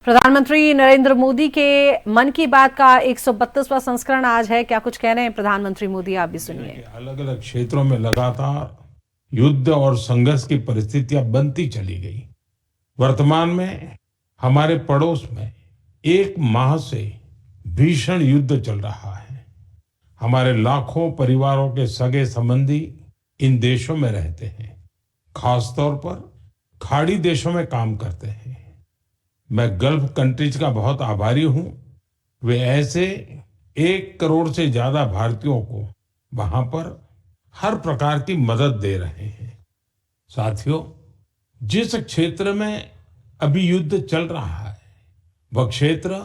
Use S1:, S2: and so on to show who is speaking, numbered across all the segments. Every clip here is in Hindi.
S1: प्रधानमंत्री नरेंद्र मोदी के मन की बात का 132वां संस्करण आज है। क्या कुछ कह रहे हैं प्रधानमंत्री मोदी, आप भी सुनिए।
S2: अलग अलग क्षेत्रों में लगातार युद्ध और संघर्ष की परिस्थितियां बनती चली गई। वर्तमान में हमारे पड़ोस में एक माह से भीषण युद्ध चल रहा है। हमारे लाखों परिवारों के सगे संबंधी इन देशों में रहते हैं, खासतौर पर खाड़ी देशों में काम करते हैं। मैं गल्फ कंट्रीज का बहुत आभारी हूं। वे ऐसे 1 करोड़ से ज्यादा भारतीयों को वहां पर हर प्रकार की मदद दे रहे हैं। साथियों, जिस क्षेत्र में अभी युद्ध चल रहा है, वह क्षेत्र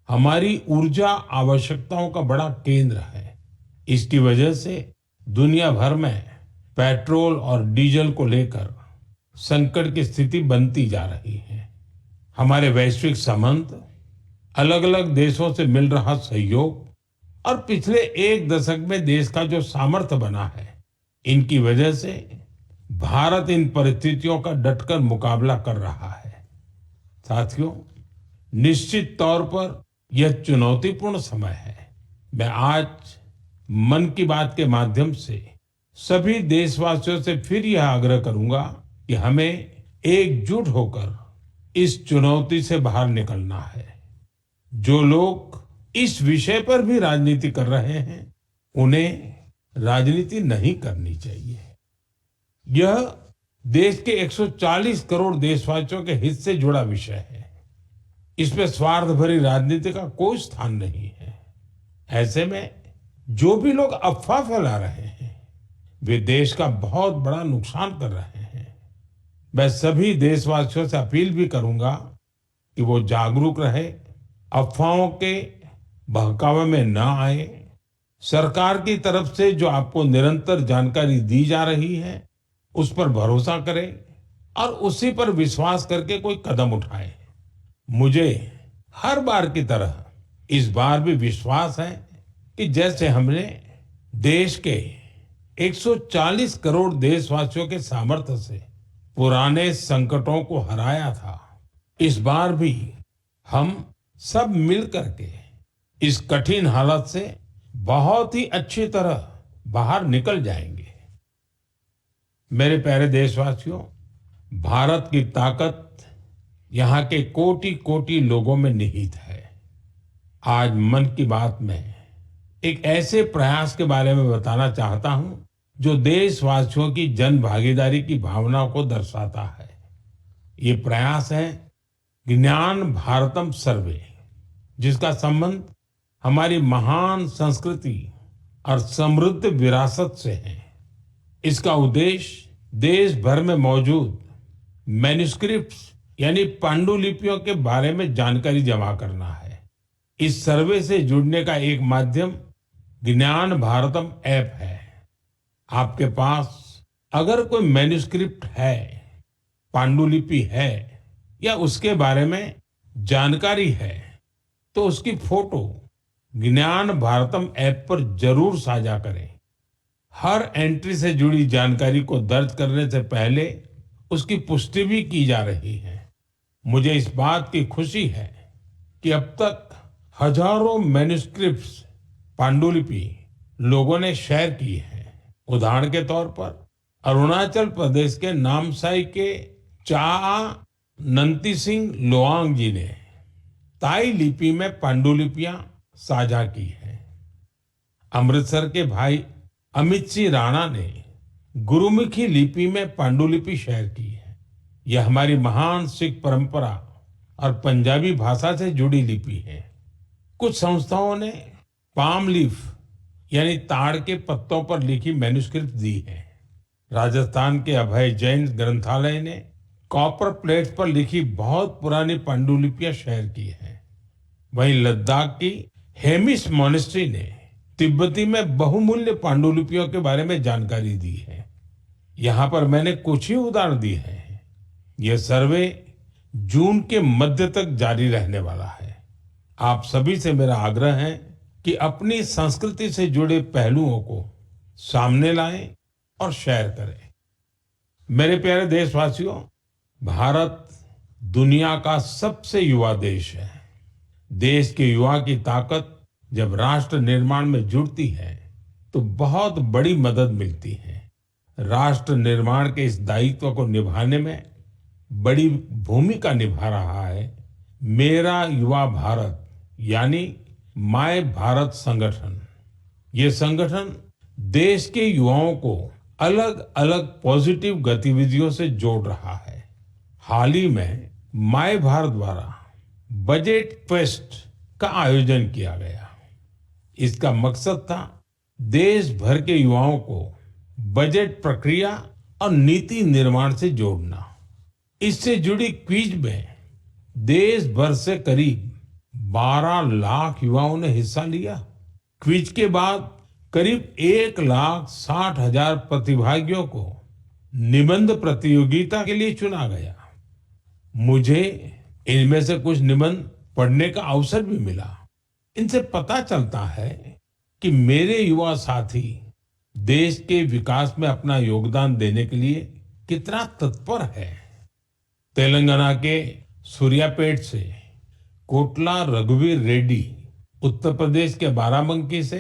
S2: हमारी ऊर्जा आवश्यकताओं का बड़ा केंद्र है। इसकी वजह से दुनिया भर में पेट्रोल और डीजल को लेकर संकट की स्थिति बनती जा रही है। हमारे वैश्विक संबंध, अलग अलग देशों से मिल रहा सहयोग और पिछले 1 दशक में देश का जो सामर्थ्य बना है, इनकी वजह से भारत इन परिस्थितियों का डटकर मुकाबला कर रहा है। साथियों, निश्चित तौर पर यह चुनौतीपूर्ण समय है। मैं आज मन की बात के माध्यम से सभी देशवासियों से फिर यह आग्रह करूंगा कि हमें एकजुट होकर इस चुनौती से बाहर निकलना है। जो लोग इस विषय पर भी राजनीति कर रहे हैं, उन्हें राजनीति नहीं करनी चाहिए। यह देश के 140 करोड़ देशवासियों के हित से जुड़ा विषय है। इसमें स्वार्थ भरी राजनीति का कोई स्थान नहीं है। ऐसे में जो भी लोग अफवाह फैला रहे हैं, वे देश का बहुत बड़ा नुकसान कर रहे हैं। मैं सभी देशवासियों से अपील भी करूंगा कि वो जागरूक रहे, अफवाहों के बहकावे में न आए। सरकार की तरफ से जो आपको निरंतर जानकारी दी जा रही है, उस पर भरोसा करें और उसी पर विश्वास करके कोई कदम उठाएं। मुझे हर बार की तरह इस बार भी विश्वास है कि जैसे हमने देश के 140 करोड़ देशवासियों के सामर्थ्य से पुराने संकटों को हराया था, इस बार भी हम सब मिल करके इस कठिन हालत से बहुत ही अच्छी तरह बाहर निकल जाएंगे। मेरे प्यारे देशवासियों, भारत की ताकत यहाँ के कोटि कोटि लोगों में निहित है। आज मन की बात में एक ऐसे प्रयास के बारे में बताना चाहता हूं जो देशवासियों की जन भागीदारी की भावना को दर्शाता है। ये प्रयास है ज्ञान भारतम सर्वे, जिसका संबंध हमारी महान संस्कृति और समृद्ध विरासत से है। इसका उद्देश्य देश भर में मौजूद मैन्युस्क्रिप्ट्स यानी पांडुलिपियों के बारे में जानकारी जमा करना है। इस सर्वे से जुड़ने का एक माध्यम ज्ञान भारतम ऐप है। आपके पास अगर कोई मैन्युस्क्रिप्ट है, पांडुलिपि है या उसके बारे में जानकारी है, तो उसकी फोटो ज्ञान भारतम ऐप पर जरूर साझा करें। हर एंट्री से जुड़ी जानकारी को दर्ज करने से पहले उसकी पुष्टि भी की जा रही है। मुझे इस बात की खुशी है कि अब तक हजारों मैन्युस्क्रिप्ट्स, पांडुलिपि लोगों ने शेयर की है। उदाहरण के तौर पर अरुणाचल प्रदेश के नामसाई के चा नंती सिंह लोआंग जी ने ताई लिपि में पांडुलिपियां साझा की है। अमृतसर के भाई अमित सिंह राणा ने गुरुमुखी लिपि में पांडुलिपि शेयर की है। यह हमारी महान सिख परंपरा और पंजाबी भाषा से जुड़ी लिपि है। कुछ संस्थाओं ने पाम लीफ यानी ताड़ के पत्तों पर लिखी मैन्युस्क्रिप्ट दी है। राजस्थान के अभय जैन ग्रंथालय ने कॉपर प्लेट्स पर लिखी बहुत पुरानी पांडुलिपियां शेयर की है। वहीं लद्दाख की हेमिस मोनेस्ट्री ने तिब्बती में बहुमूल्य पांडुलिपियों के बारे में जानकारी दी है। यहाँ पर मैंने कुछ ही उदाहरण दिए हैं। यह सर्वे जून के मध्य तक जारी रहने वाला है। आप सभी से मेरा आग्रह है कि अपनी संस्कृति से जुड़े पहलुओं को सामने लाएं और शेयर करें। मेरे प्यारे देशवासियों, भारत दुनिया का सबसे युवा देश है। देश के युवा की ताकत जब राष्ट्र निर्माण में जुड़ती है तो बहुत बड़ी मदद मिलती है। राष्ट्र निर्माण के इस दायित्व को निभाने में बड़ी भूमिका निभा रहा है मेरा युवा भारत यानी माय भारत संगठन। ये संगठन देश के युवाओं को अलग अलग पॉजिटिव गतिविधियों से जोड़ रहा है। हाल ही में माय भारत द्वारा बजट फेस्ट का आयोजन किया गया। इसका मकसद था देश भर के युवाओं को बजट प्रक्रिया और नीति निर्माण से जोड़ना। इससे जुड़ी क्विज में देश भर से करीब 12 लाख युवाओं ने हिस्सा लिया। क्विज के बाद करीब 1,60,000 प्रतिभागियों को निबंध प्रतियोगिता के लिए चुना गया। मुझे इनमें से कुछ निबंध पढ़ने का अवसर भी मिला। इनसे पता चलता है कि मेरे युवा साथी देश के विकास में अपना योगदान देने के लिए कितना तत्पर है। तेलंगाना के सूर्यापेट से कोटला रघुवीर रेड्डी, उत्तर प्रदेश के बाराबंकी से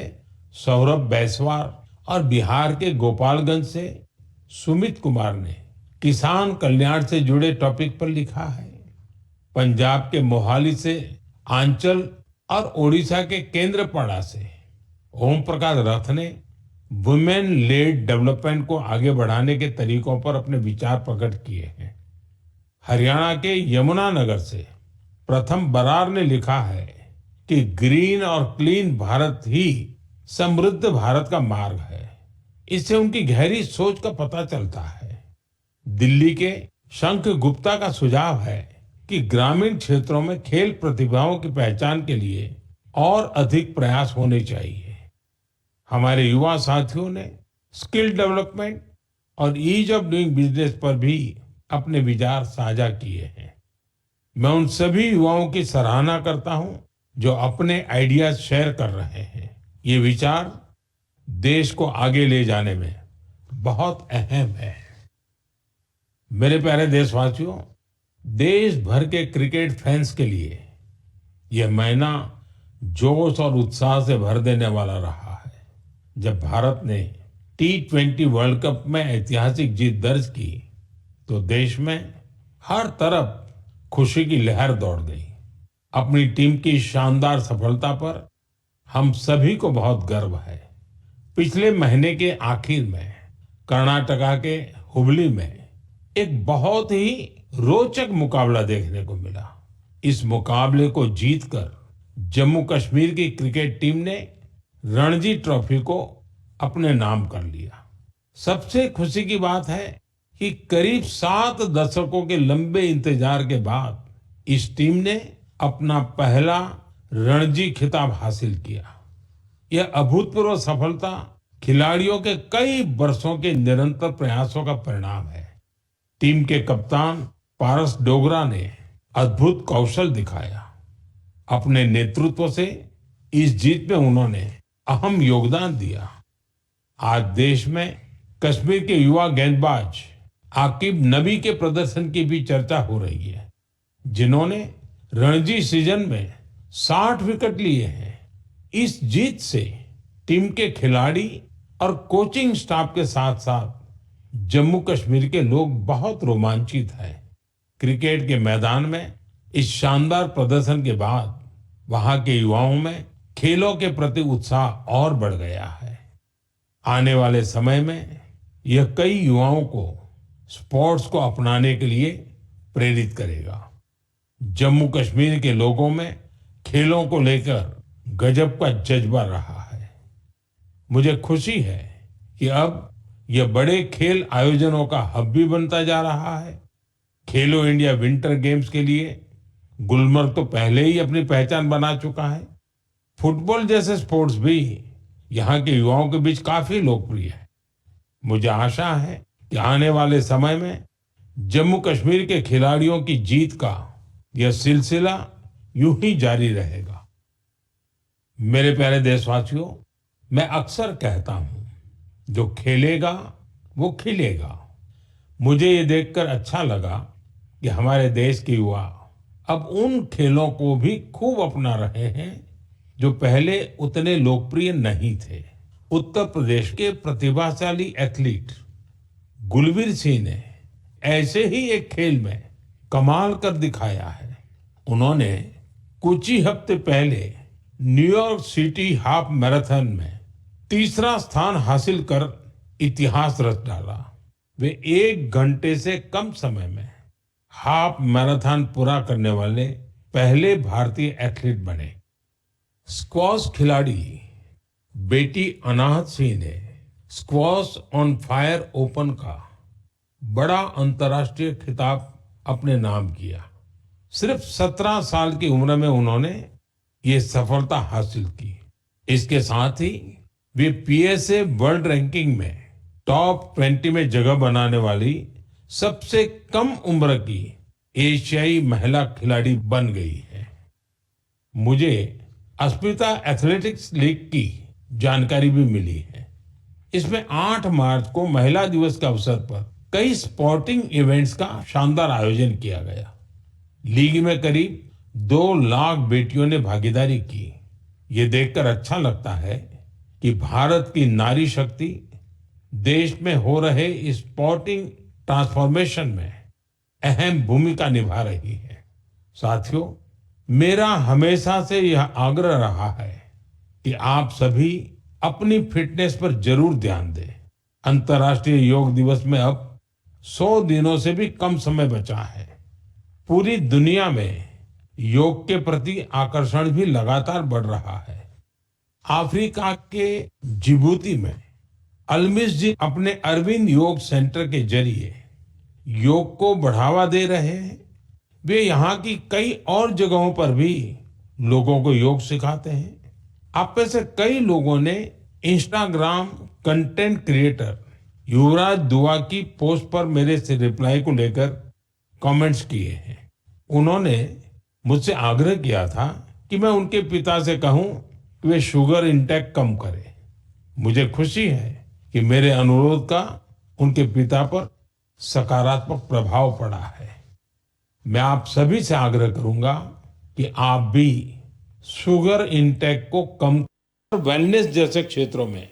S2: सौरभ बैसवार और बिहार के गोपालगंज से सुमित कुमार ने किसान कल्याण से जुड़े टॉपिक पर लिखा है। पंजाब के मोहाली से आंचल और ओडिशा के केंद्रपाड़ा से ओम प्रकाश रथ ने वुमेन लेड डेवलपमेंट को आगे बढ़ाने के तरीकों पर अपने विचार प्रकट किए हैं। हरियाणा के यमुनानगर से प्रथम बरार ने लिखा है कि ग्रीन और क्लीन भारत ही समृद्ध भारत का मार्ग है। इससे उनकी गहरी सोच का पता चलता है। दिल्ली के शंख गुप्ता का सुझाव है कि ग्रामीण क्षेत्रों में खेल प्रतिभाओं की पहचान के लिए और अधिक प्रयास होने चाहिए। हमारे युवा साथियों ने स्किल डेवलपमेंट और ईज ऑफ डूइंग बिजनेस पर भी अपने विचार साझा किए हैं। मैं उन सभी युवाओं की सराहना करता हूं जो अपने आइडियाज शेयर कर रहे हैं। ये विचार देश को आगे ले जाने में बहुत अहम है। मेरे प्यारे देशवासियों, देश भर के क्रिकेट फैंस के लिए यह महीना जोश और उत्साह से भर देने वाला रहा है। जब भारत ने T20 वर्ल्ड कप में ऐतिहासिक जीत दर्ज की तो देश में हर तरफ खुशी की लहर दौड़ गई। अपनी टीम की शानदार सफलता पर हम सभी को बहुत गर्व है। पिछले महीने के आखिर में कर्नाटका के हुबली में एक बहुत ही रोचक मुकाबला देखने को मिला। इस मुकाबले को जीतकर जम्मू कश्मीर की क्रिकेट टीम ने रणजी ट्रॉफी को अपने नाम कर लिया। सबसे खुशी की बात है कि करीब 7 दशकों के लंबे इंतजार के बाद इस टीम ने अपना पहला रणजी खिताब हासिल किया। यह अभूतपूर्व सफलता खिलाड़ियों के कई वर्षों के निरंतर प्रयासों का परिणाम है। टीम के कप्तान पारस डोगरा ने अद्भुत कौशल दिखाया। अपने नेतृत्व से इस जीत में उन्होंने अहम योगदान दिया। आज देश में कश्मीर के युवा गेंदबाज आकिब नबी के प्रदर्शन की भी चर्चा हो रही है, जिन्होंने रणजी सीजन में 60 विकेट लिए हैं। इस जीत से टीम के खिलाड़ी और कोचिंग स्टाफ के साथ साथ जम्मू कश्मीर के लोग बहुत रोमांचित हैं। क्रिकेट के मैदान में इस शानदार प्रदर्शन के बाद वहां के युवाओं में खेलों के प्रति उत्साह और बढ़ गया है। आने वाले समय में यह कई युवाओं को स्पोर्ट्स को अपनाने के लिए प्रेरित करेगा। जम्मू कश्मीर के लोगों में खेलों को लेकर गजब का जज्बा रहा है। मुझे खुशी है कि अब यह बड़े खेल आयोजनों का हब भी बनता जा रहा है। खेलो इंडिया विंटर गेम्स के लिए गुलमर्ग तो पहले ही अपनी पहचान बना चुका है। फुटबॉल जैसे स्पोर्ट्स भी यहाँ के युवाओं के बीच काफी लोकप्रिय है। मुझे आशा है कि आने वाले समय में जम्मू कश्मीर के खिलाड़ियों की जीत का यह सिलसिला यूं ही जारी रहेगा। मेरे प्यारे देशवासियों, मैं अक्सर कहता हूं, जो खेलेगा वो खिलेगा। मुझे ये देखकर अच्छा लगा कि हमारे देश के युवा अब उन खेलों को भी खूब अपना रहे हैं जो पहले उतने लोकप्रिय नहीं थे। उत्तर प्रदेश के प्रतिभाशाली एथलीट गुलवीर सिंह ने ऐसे ही एक खेल में कमाल कर दिखाया है। उन्होंने कुछ ही हफ्ते पहले न्यूयॉर्क सिटी हाफ मैराथन में तीसरा स्थान हासिल कर इतिहास रच डाला। वे 1 घंटे से कम समय में हाफ मैराथन पूरा करने वाले पहले भारतीय एथलीट बने। स्क्वॉश खिलाड़ी बेटी अनाहत सिंह ने स्क्वॉश ऑन फायर ओपन का बड़ा अंतर्राष्ट्रीय खिताब अपने नाम किया। सिर्फ 17 साल की उम्र में उन्होंने ये सफलता हासिल की। इसके साथ ही वे पीएसए वर्ल्ड रैंकिंग में टॉप 20 में जगह बनाने वाली सबसे कम उम्र की एशियाई महिला खिलाड़ी बन गई है। मुझे अस्मिता एथलेटिक्स लीग की जानकारी भी मिली है। इसमें 8 मार्च को महिला दिवस के अवसर पर कई स्पोर्टिंग इवेंट्स का शानदार आयोजन किया गया। लीग में करीब 2 लाख बेटियों ने भागीदारी की। ये देखकर अच्छा लगता है कि भारत की नारी शक्ति देश में हो रहे इस स्पोर्टिंग ट्रांसफॉर्मेशन में अहम भूमिका निभा रही है। साथियों, मेरा हमेशा से यह आग्रह रहा है कि आप सभी अपनी फिटनेस पर जरूर ध्यान दें। अंतर्राष्ट्रीय योग दिवस में अब 100 दिनों से भी कम समय बचा है। पूरी दुनिया में योग के प्रति आकर्षण भी लगातार बढ़ रहा है। अफ्रीका के जिबूती में अलमिस जी अपने अरविंद योग सेंटर के जरिए योग को बढ़ावा दे रहे हैं। वे यहाँ की कई और जगहों पर भी लोगों को योग सिखाते हैं। आप में से कई लोगों ने इंस्टाग्राम कंटेंट क्रिएटर युवराज दुआ की पोस्ट पर मेरे से रिप्लाई को लेकर कमेंट्स किए हैं। उन्होंने मुझसे आग्रह किया था कि मैं उनके पिता से कहूं कि वे शुगर इंटेक कम करें। मुझे खुशी है कि मेरे अनुरोध का उनके पिता पर सकारात्मक प्रभाव पड़ा है। मैं आप सभी से आग्रह करूंगा कि आप भी शुगर इंटेक को कम कर वेलनेस जैसे क्षेत्रों में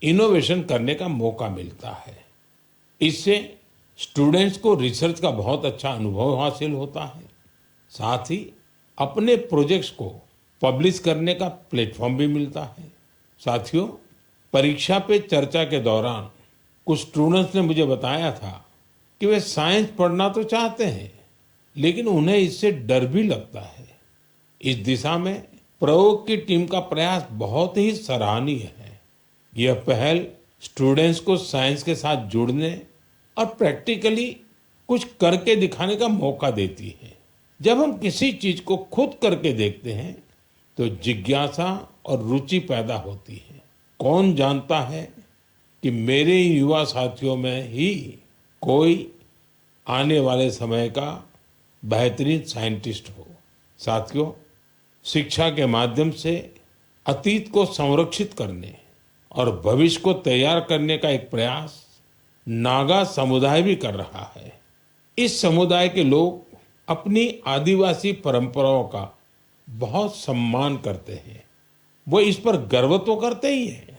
S2: इनोवेशन करने का मौका मिलता है। इससे स्टूडेंट्स को रिसर्च का बहुत अच्छा अनुभव हासिल होता है। साथ ही अपने प्रोजेक्ट्स को पब्लिश करने का प्लेटफॉर्म भी मिलता है। साथियों, परीक्षा पे चर्चा के दौरान कुछ स्टूडेंट्स ने मुझे बताया था कि वे साइंस पढ़ना तो चाहते हैं, लेकिन उन्हें इससे डर भी लगता है। इस दिशा में प्रयोग की टीम का प्रयास बहुत ही सराहनीय है। यह पहल स्टूडेंट्स को साइंस के साथ जुड़ने और प्रैक्टिकली कुछ करके दिखाने का मौका देती है। जब हम किसी चीज को खुद करके देखते हैं तो जिज्ञासा और रुचि पैदा होती है। कौन जानता है कि मेरे युवा साथियों में ही कोई आने वाले समय का बेहतरीन साइंटिस्ट हो। साथियों, शिक्षा के माध्यम से अतीत को संरक्षित करने और भविष्य को तैयार करने का एक प्रयास नागा समुदाय भी कर रहा है। इस समुदाय के लोग अपनी आदिवासी परंपराओं का बहुत सम्मान करते हैं। वो इस पर गर्व तो करते ही हैं,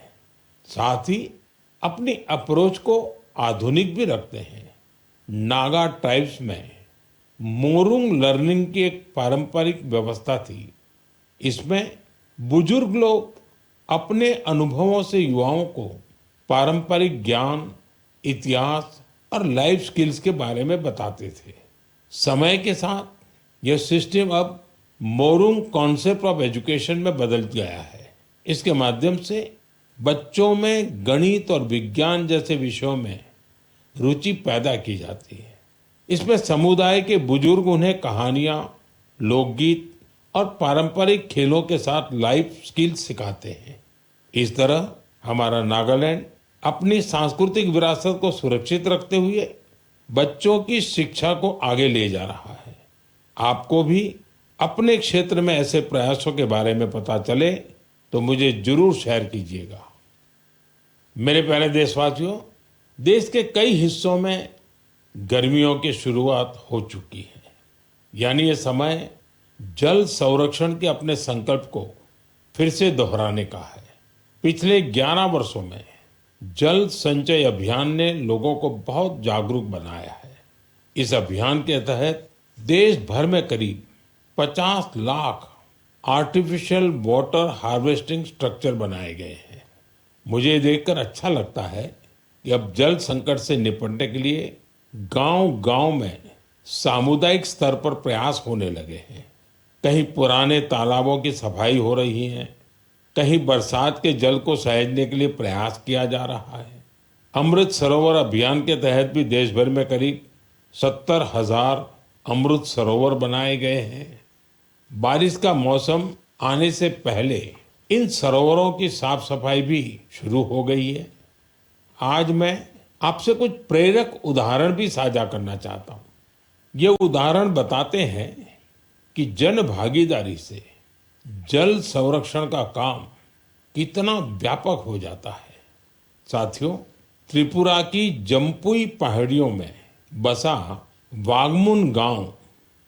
S2: साथ ही अपनी अप्रोच को आधुनिक भी रखते हैं। नागा ट्राइब्स में मोरुंग लर्निंग की एक पारंपरिक व्यवस्था थी। इसमें बुजुर्ग लोग अपने अनुभवों से युवाओं को पारंपरिक ज्ञान, इतिहास और लाइफ स्किल्स के बारे में बताते थे। समय के साथ यह सिस्टम अब मोरुंग कॉन्सेप्ट ऑफ एजुकेशन में बदल गया है। इसके माध्यम से बच्चों में गणित और विज्ञान जैसे विषयों में रुचि पैदा की जाती है। इसमें समुदाय के बुजुर्ग उन्हें कहानियां, लोकगीत और पारंपरिक खेलों के साथ लाइफ स्किल्स सिखाते हैं। इस तरह हमारा नागालैंड अपनी सांस्कृतिक विरासत को सुरक्षित रखते हुए बच्चों की शिक्षा को आगे ले जा रहा है। आपको भी अपने क्षेत्र में ऐसे प्रयासों के बारे में पता चले तो मुझे जरूर शेयर कीजिएगा। मेरे प्यारे देशवासियों, देश के कई हिस्सों में गर्मियों की शुरुआत हो चुकी है। यानी ये समय जल संरक्षण के अपने संकल्प को फिर से दोहराने का है। पिछले 11 वर्षों में जल संचय अभियान ने लोगों को बहुत जागरूक बनाया है। इस अभियान के तहत देश भर में करीब 50 lakh artificial water harvesting structure बनाए गए हैं। मुझे ये देखकर अच्छा लगता है कि अब जल संकट से निपटने के लिए गांव-गांव में सामुदायिक स्तर पर प्रयास होने लगे हैं। कहीं पुराने तालाबों की सफाई हो रही है, कहीं बरसात के जल को सहेजने के लिए प्रयास किया जा रहा है। अमृत सरोवर अभियान के तहत भी देश भर में करीब 70,000 अमृत सरोवर बनाए गए हैं। बारिश का मौसम आने से पहले इन सरोवरों की साफ सफाई भी शुरू हो गई है। आज मैं आपसे कुछ प्रेरक उदाहरण भी साझा करना चाहता हूँ। ये उदाहरण बताते हैं कि जन भागीदारी से जल संरक्षण का काम कितना व्यापक हो जाता है। साथियों, त्रिपुरा की जम्पुई पहाड़ियों में बसा वागमुन गांव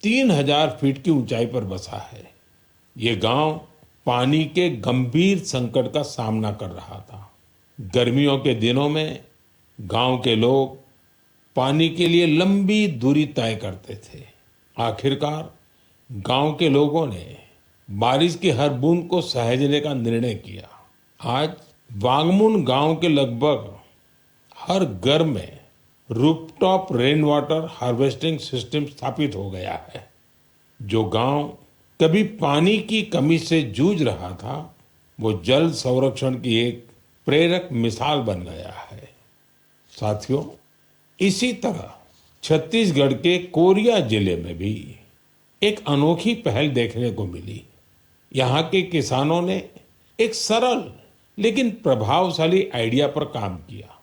S2: 3000 फीट की ऊंचाई पर बसा है। ये गांव पानी के गंभीर संकट का सामना कर रहा था। गर्मियों के दिनों में गांव के लोग पानी के लिए लंबी दूरी तय करते थे। आखिरकार गांव के लोगों ने बारिश की हर बूंद को सहेजने का निर्णय किया। आज वागमुन गांव के लगभग हर घर में rooftop rain water harvesting system स्थापित हो गया है। जो गांव कभी पानी की कमी से जूझ रहा था, वो जल संरक्षण की एक प्रेरक मिसाल बन गया है। साथियों, इसी तरह छत्तीसगढ़ के कोरिया जिले में भी एक अनोखी पहल देखने को मिली। यहाँ के किसानों ने एक सरल लेकिन प्रभावशाली आइडिया पर काम किया।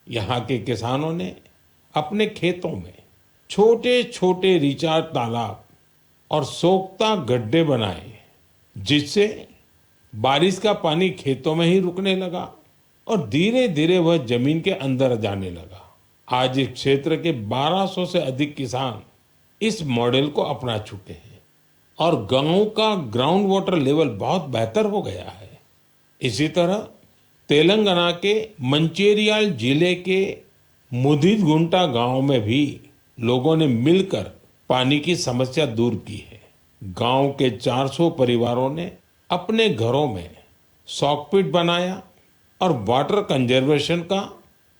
S2: यहाँ के किसानों ने अपने खेतों में छोटे छोटे रिचार्ज तालाब और सोख्ता गड्ढे बनाए, जिससे बारिश का पानी खेतों में ही रुकने लगा और धीरे धीरे वह जमीन के अंदर जाने लगा। आज इस क्षेत्र के 1200 से अधिक किसान इस मॉडल को अपना चुके हैं और गांव का ग्राउंड वाटर लेवल बहुत बेहतर हो गया है। इसी तरह तेलंगाना के मंचेरियाल जिले के मुदितगुंटा गांव में भी लोगों ने मिलकर पानी की समस्या दूर की है। गांव के 400 परिवारों ने अपने घरों में सॉकपिट बनाया और वाटर कंजर्वेशन का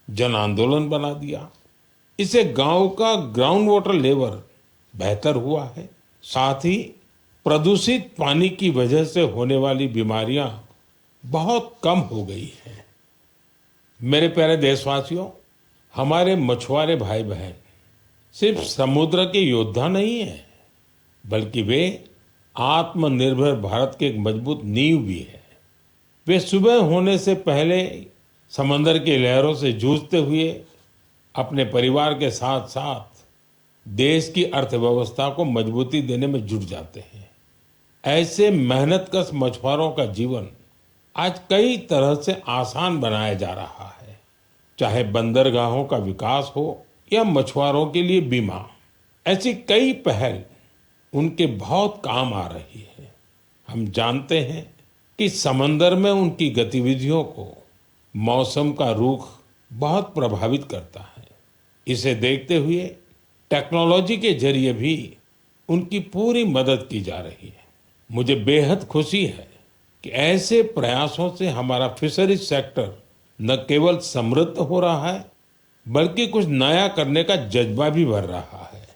S2: जन आंदोलन बना दिया। इससे गांव का ग्राउंड वाटर लेवल बेहतर हुआ है। साथ ही प्रदूषित पानी की वजह से होने वाली बीमारियां बहुत कम हो गई हैं। मेरे प्यारे देशवासियों, हमारे मछुआरे भाई बहन सिर्फ समुद्र के योद्धा नहीं हैं, बल्कि वे आत्मनिर्भर भारत के एक मजबूत नींव भी है। वे सुबह होने से पहले समंदर की लहरों से जूझते हुए अपने परिवार के साथ साथ देश की अर्थव्यवस्था को मजबूती देने में जुट जाते हैं। ऐसे मेहनतकश मछुआरों का जीवन आज कई तरह से आसान बनाया जा रहा है। चाहे बंदरगाहों का विकास हो या मछुआरों के लिए बीमा, ऐसी कई पहल उनके बहुत काम आ रही है। हम जानते हैं कि समंदर में उनकी गतिविधियों को मौसम का रुख बहुत प्रभावित करता है। इसे देखते हुए टेक्नोलॉजी के जरिए भी उनकी पूरी मदद की जा रही है। मुझे बेहद खुशी है कि ऐसे प्रयासों से हमारा फिशरीज सेक्टर न केवल समृद्ध हो रहा है, बल्कि कुछ नया करने का जज्बा भी भर रहा है।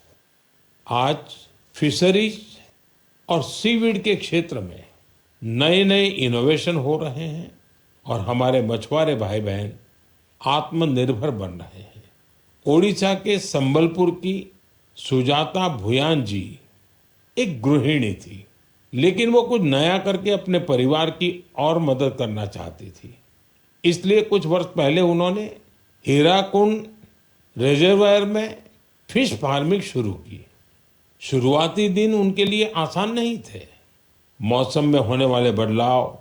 S2: आज फिशरीज और सीवीड के क्षेत्र में नए नए इनोवेशन हो रहे हैं और हमारे मछुआरे भाई बहन आत्मनिर्भर बन रहे हैं। ओडिशा के संबलपुर की सुजाता भुयान जी एक गृहिणी थी, लेकिन वो कुछ नया करके अपने परिवार की और मदद करना चाहती थी। इसलिए कुछ वर्ष पहले उन्होंने हीराकुंड रिजर्वायर में फिश फार्मिंग शुरू की। शुरुआती दिन उनके लिए आसान नहीं थे। मौसम में होने वाले बदलाव,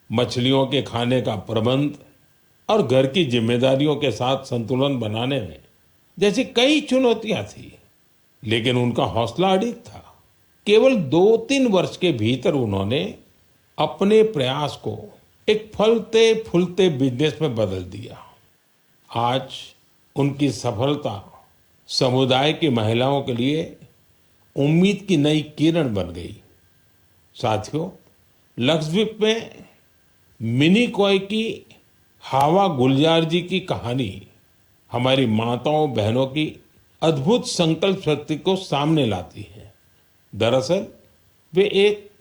S2: मछलियों के खाने का प्रबंध और घर की जिम्मेदारियों के साथ संतुलन बनाने में जैसी कई चुनौतियां थी, लेकिन उनका हौसला अडिग था। केवल 2-3 वर्ष के भीतर उन्होंने अपने प्रयास को एक फलते फूलते बिजनेस में बदल दिया। आज उनकी सफलता समुदाय की महिलाओं के लिए उम्मीद की नई किरण बन गई। साथियों, लक्षद्वीप में मिनिकॉय की हावा गुलजार जी की कहानी हमारी माताओं बहनों की अद्भुत संकल्प शक्ति को सामने लाती है। दरअसल वे एक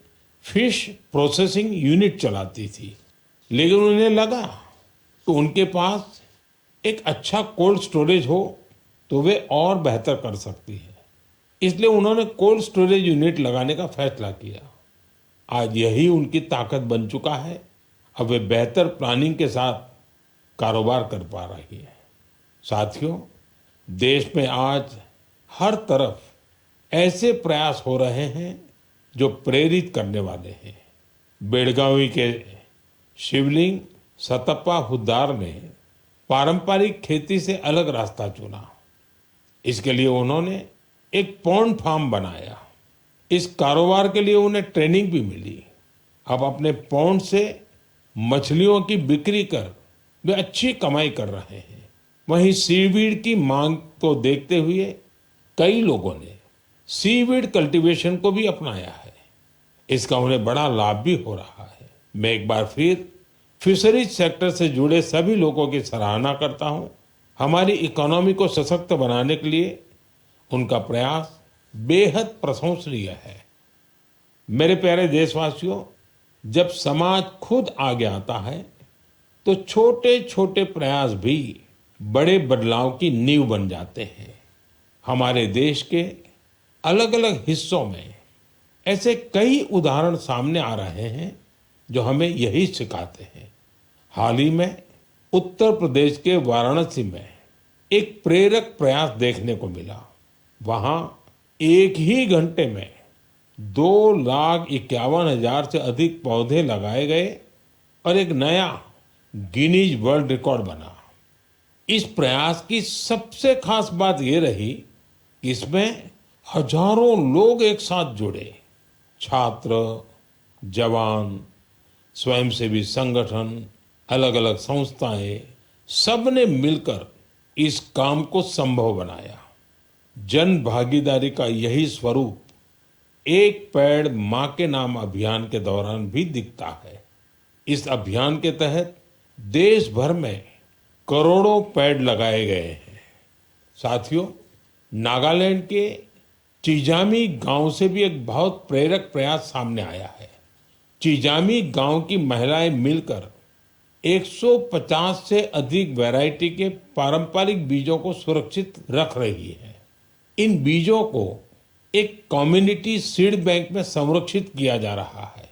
S2: फिश प्रोसेसिंग यूनिट चलाती थी, लेकिन उन्हें लगा कि उनके पास एक अच्छा कोल्ड स्टोरेज हो तो वे और बेहतर कर सकती है। इसलिए उन्होंने कोल्ड स्टोरेज यूनिट लगाने का फैसला किया। आज यही उनकी ताकत बन चुका है। अब वे बेहतर प्लानिंग के साथ कारोबार कर पा रही है। साथियों, देश में आज हर तरफ ऐसे प्रयास हो रहे हैं जो प्रेरित करने वाले हैं। बेलगावी के शिवलिंग सतप्पा हुद्दार ने पारंपरिक खेती से अलग रास्ता चुना। इसके लिए उन्होंने एक पॉन्ड फार्म बनाया। इस कारोबार के लिए उन्हें ट्रेनिंग भी मिली। अब अपने पॉन्ड से मछलियों की बिक्री कर वे अच्छी कमाई कर रहे हैं। वहीं सीवीड की मांग को देखते हुए कई लोगों ने सीवीड कल्टीवेशन को भी अपनाया है। इसका उन्हें बड़ा लाभ भी हो रहा है। मैं एक बार फिर फिशरीज सेक्टर से जुड़े सभी लोगों की सराहना करता हूं। हमारी इकोनॉमी को सशक्त बनाने के लिए उनका प्रयास बेहद प्रशंसनीय है। मेरे प्यारे देशवासियों, जब समाज खुद आगे आता है तो छोटे छोटे प्रयास भी बड़े बदलाव की नींव बन जाते हैं। हमारे देश के अलग अलग हिस्सों में ऐसे कई उदाहरण सामने आ रहे हैं जो हमें यही सिखाते हैं। हाल ही में उत्तर प्रदेश के वाराणसी में एक प्रेरक प्रयास देखने को मिला। वहां एक ही घंटे में 2,51,000 से अधिक पौधे लगाए गए और एक नया गिनीज वर्ल्ड रिकॉर्ड बना। इस प्रयास की सबसे खास बात यह रही कि इसमें हजारों लोग एक साथ जुड़े। छात्र, जवान, स्वयंसेवी संगठन, अलग अलग संस्थाएं, सबने मिलकर इस काम को संभव बनाया। जन भागीदारी का यही स्वरूप एक पेड़ मां के नाम अभियान के दौरान भी दिखता है। इस अभियान के तहत देश भर में करोड़ों पेड़ लगाए गए हैं। साथियों, नागालैंड के चिजामी गांव से भी एक बहुत प्रेरक प्रयास सामने आया है। चिजामी गांव की महिलाएं मिलकर 150 से अधिक वैरायटी के पारंपरिक बीजों को सुरक्षित रख रही है। इन बीजों को एक कम्युनिटी सीड बैंक में संरक्षित किया जा रहा है,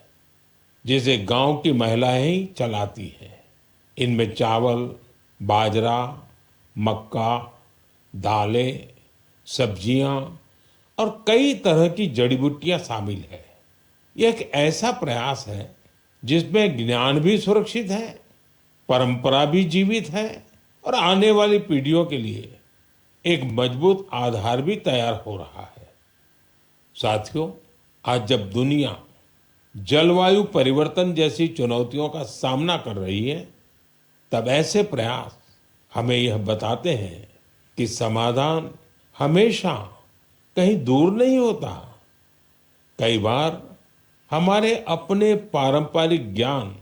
S2: जिसे गांव की महिलाएं ही चलाती हैं। इनमें चावल, बाजरा, मक्का, दालें, सब्जियां और कई तरह की जड़ी बूटियां शामिल है। यह एक ऐसा प्रयास है जिसमें ज्ञान भी सुरक्षित है, परंपरा भी जीवित है और आने वाली पीढ़ियों के लिए एक मजबूत आधार भी तैयार हो रहा है। साथियों, आज जब दुनिया जलवायु परिवर्तन जैसी चुनौतियों का सामना कर रही है, तब ऐसे प्रयास हमें यह बताते हैं कि समाधान हमेशा कहीं दूर नहीं होता। कई बार हमारे अपने पारंपरिक ज्ञान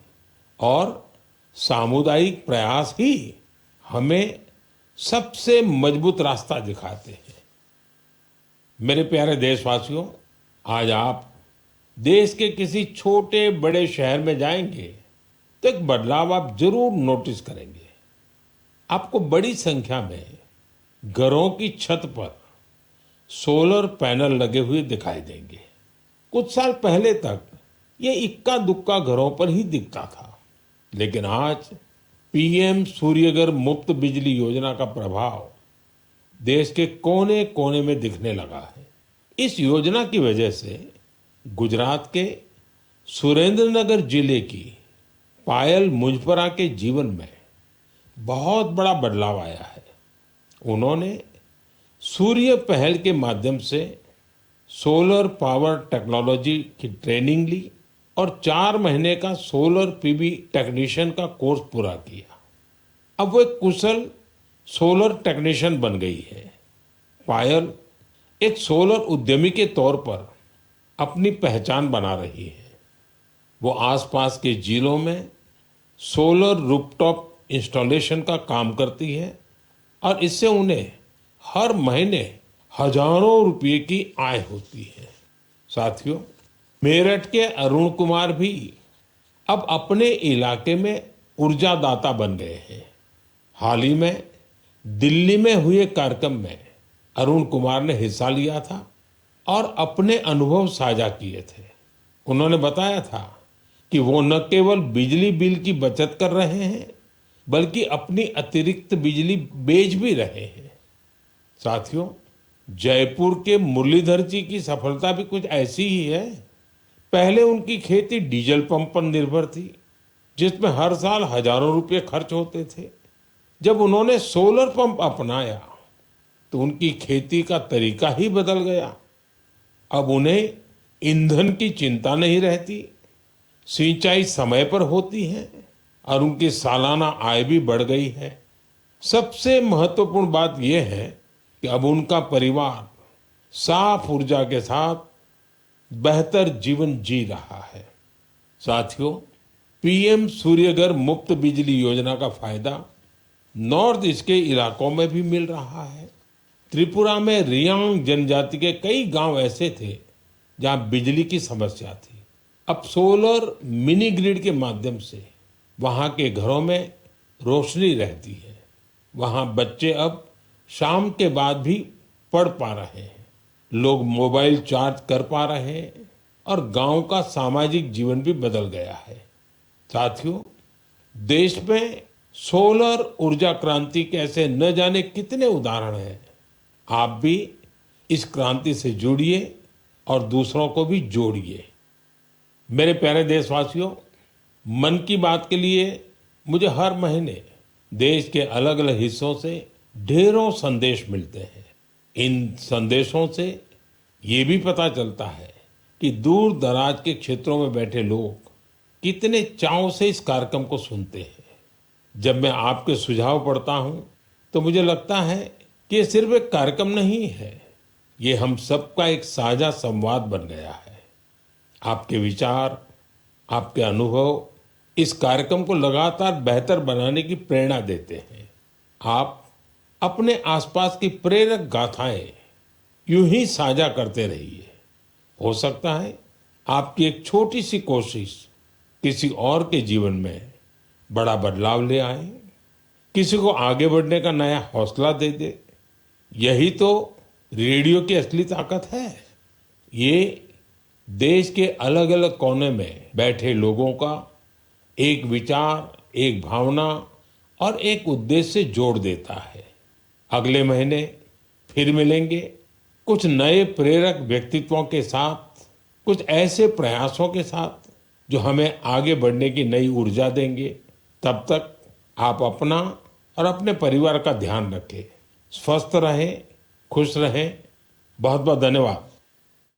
S2: और सामुदायिक प्रयास ही हमें सबसे मजबूत रास्ता दिखाते हैं। मेरे प्यारे देशवासियों, आज आप देश के किसी छोटे बड़े शहर में जाएंगे तो एक बदलाव आप जरूर नोटिस करेंगे। आपको बड़ी संख्या में घरों की छत पर सोलर पैनल लगे हुए दिखाई देंगे। कुछ साल पहले तक ये इक्का दुक्का घरों पर ही दिखता था, लेकिन आज पीएम सूर्यघर मुफ्त बिजली योजना का प्रभाव देश के कोने कोने में दिखने लगा है। इस योजना की वजह से गुजरात के सुरेंद्रनगर जिले की पायल मुजपरा के जीवन में बहुत बड़ा बदलाव आया है। उन्होंने सूर्य पहल के माध्यम से सोलर पावर टेक्नोलॉजी की ट्रेनिंग ली और 4 महीने का सोलर पीवी टेक्नीशियन का कोर्स पूरा किया। अब वो एक कुशल सोलर टेक्नीशियन बन गई है। पायल एक सोलर उद्यमी के तौर पर अपनी पहचान बना रही है। वो आसपास के जिलों में सोलर रूफटॉप इंस्टॉलेशन का काम करती है और इससे उन्हें हर महीने हजारों रुपए की आय होती है। साथियों, मेरठ के अरुण कुमार भी अब अपने इलाके में ऊर्जा दाता बन गए हैं। हाल ही में दिल्ली में हुए कार्यक्रम में अरुण कुमार ने हिस्सा लिया था और अपने अनुभव साझा किए थे। उन्होंने बताया था कि वो न केवल बिजली बिल की बचत कर रहे हैं बल्कि अपनी अतिरिक्त बिजली बेच भी रहे हैं। साथियों, जयपुर के मुरलीधर जी की सफलता भी कुछ ऐसी ही है। पहले उनकी खेती डीजल पंप पर निर्भर थी, जिसमें हर साल हजारों रुपए खर्च होते थे। जब उन्होंने सोलर पंप अपनाया तो उनकी खेती का तरीका ही बदल गया। अब उन्हें ईंधन की चिंता नहीं रहती, सिंचाई समय पर होती है और उनकी सालाना आय भी बढ़ गई है। सबसे महत्वपूर्ण बात यह है कि अब उनका परिवार साफ ऊर्जा के साथ बेहतर जीवन जी रहा है। साथियों, पीएम सूर्यघर मुफ्त बिजली योजना का फायदा नॉर्थ ईस्ट के इलाकों में भी मिल रहा है। त्रिपुरा में रियांग जनजाति के कई गांव ऐसे थे जहां बिजली की समस्या थी। अब सोलर मिनी ग्रिड के माध्यम से वहां के घरों में रोशनी रहती है। वहां बच्चे अब शाम के बाद भी पढ़ पा रहे हैं, लोग मोबाइल चार्ज कर पा रहे हैं और गांव का सामाजिक जीवन भी बदल गया है। साथियों, देश में सोलर ऊर्जा क्रांति के ऐसे न जाने कितने उदाहरण हैं। आप भी इस क्रांति से जुड़िए और दूसरों को भी जोड़िए। मेरे प्यारे देशवासियों, मन की बात के लिए मुझे हर महीने देश के अलग अलग हिस्सों से ढेरों संदेश मिलते हैं। इन संदेशों से ये भी पता चलता है कि दूर दराज के क्षेत्रों में बैठे लोग कितने चाव से इस कार्यक्रम को सुनते हैं। जब मैं आपके सुझाव पढ़ता हूं तो मुझे लगता है कि ये सिर्फ एक कार्यक्रम नहीं है, ये हम सबका एक साझा संवाद बन गया है। आपके विचार, आपके अनुभव इस कार्यक्रम को लगातार बेहतर बनाने की प्रेरणा देते हैं। आप अपने आसपास की प्रेरक गाथाएं यूं ही साझा करते रहिए। हो सकता है आपकी एक छोटी सी कोशिश किसी और के जीवन में बड़ा बदलाव ले आए, किसी को आगे बढ़ने का नया हौसला दे दे। यही तो रेडियो की असली ताकत है। ये देश के अलग अलग कोने में बैठे लोगों का एक विचार, एक भावना और एक उद्देश्य से जोड़ देता है। अगले महीने फिर मिलेंगे कुछ नए प्रेरक व्यक्तित्वों के साथ, कुछ ऐसे प्रयासों के साथ जो हमें आगे बढ़ने की नई ऊर्जा देंगे। तब तक आप अपना और अपने परिवार का ध्यान रखें, स्वस्थ रहें, खुश रहें। बहुत बहुत धन्यवाद।